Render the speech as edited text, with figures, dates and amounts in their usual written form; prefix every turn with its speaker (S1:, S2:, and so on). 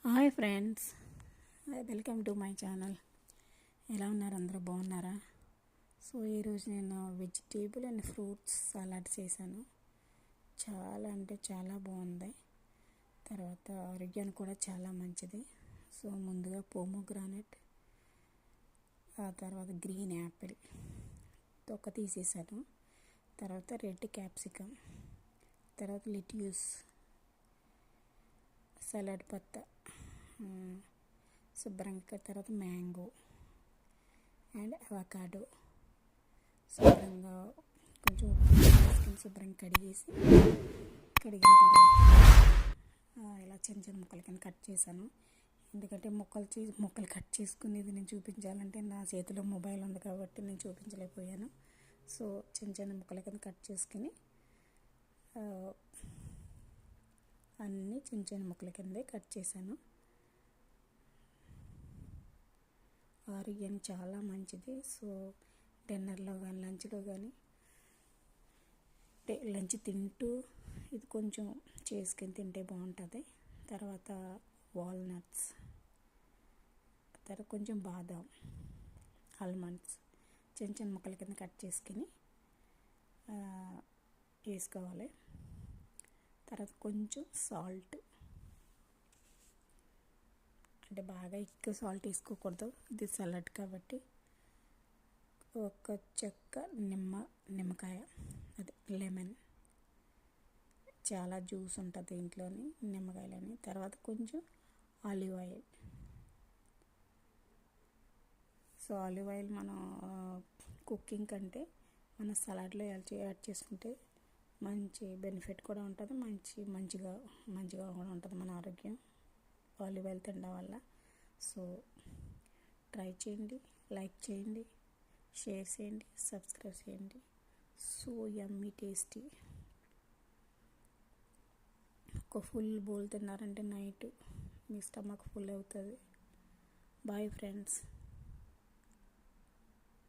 S1: Hi friends, welcome to my channel. ఎలా ఉన్నారు? అందరూ బాగున్నారా? సో ఈరోజు నేను వెజిటేబుల్ అండ్ ఫ్రూట్స్ సలాడ్ చేశాను. చాలా అంటే చాలా బాగుంది. తర్వాత ఆరోగ్యానికి కూడా చాలా మంచిది. సో ముందుగా పోమోగ్రానైట్, ఆ తర్వాత గ్రీన్ యాపిల్ తొక్క తీసేసాను. తర్వాత రెడ్ క్యాప్సికమ్, తర్వాత లెట్యూస్, సలాడ్ పత్తా శుభ్రంగా, తర్వాత మ్యాంగో అండ్ అవకాడో శుభ్రంగా కొంచెం ఉప్పు వేసుకొని శుభ్రంగా కడిగిన తర్వాత ఇలా చిన్న చిన్న ముక్కల కింద కట్ చేశాను. ఎందుకంటే ముక్కలు కట్ చేసుకునేది నేను చూపించాలంటే నా చేతిలో మొబైల్ ఉంది కాబట్టి నేను చూపించలేకపోయాను. సో చిన్న చిన్న ముక్కల కింద కట్ చేసుకుని అన్నీ చిన్న చిన్న ముక్కల కిందే కట్ చేశాను. ఆరోగ్యానికి చాలా మంచిది. సో డిన్నర్లో కానీ లంచ్లో కానీ లంచ్ తింటూ ఇది కొంచెం చేసుకొని తింటే బాగుంటుంది. తర్వాత వాల్నట్స్, తర్వాత కొంచెం బాదాం, ఆల్మండ్స్ చిన్న చిన్న ముక్కల కింద కట్ చేసుకుని వేసుకోవాలి. తర్వాత కొంచెం సాల్ట్, అంటే బాగా ఎక్కువ సాల్ట్ వేసుకోకూడదు, ఇది సలాడ్ కాబట్టి. ఒక చెక్క నిమ్మకాయ, అదే లెమన్, చాలా జ్యూస్ ఉంటుంది దీంట్లోని నిమ్మకాయలని. తర్వాత కొంచెం olive oil. So olive oil మనం కుకింగ్ కంటే మన సలాడ్లో యాడ్ చేసుకుంటే మంచి బెనిఫిట్ కూడా ఉంటుంది, మంచిగా కూడా ఉంటుంది మన ఆరోగ్యం ఆలివ్ ఆయిల్ తినడం వల్ల. సో ట్రై చేయండి, లైక్ చేయండి, షేర్ చేయండి, సబ్స్క్రైబ్ చేయండి. So yummy tasty. ఒక ఫుల్ బౌల్ తిన్నారంటే నైట్ మీ స్టమక్ ఫుల్ అవుతుంది. Bye friends.